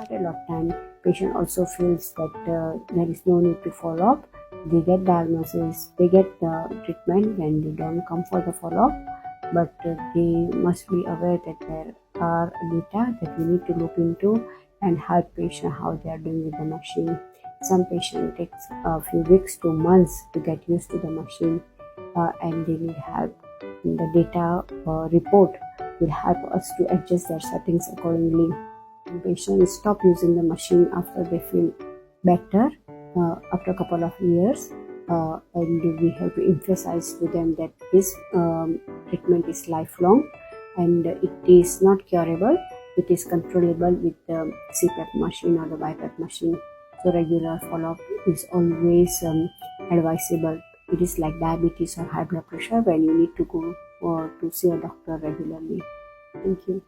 quite a lot of time, patient also feels that there is no need to follow up. They get diagnosis, they get the treatment, and they don't come for the follow up. But they must be aware that there are data that we need to look into and help patient how they are doing with the machine. Some patient takes a few weeks to months to get used to the machine, and they need help. The data report will help us to adjust their settings accordingly. And patients stop using the machine after they feel better, after a couple of years, and we have to emphasize to them that this treatment is lifelong and it is not curable. It is controllable with the CPAP machine or the BiPAP machine. So regular follow-up is always advisable. It is like diabetes or high blood pressure when you need to go to see a doctor regularly. Thank you.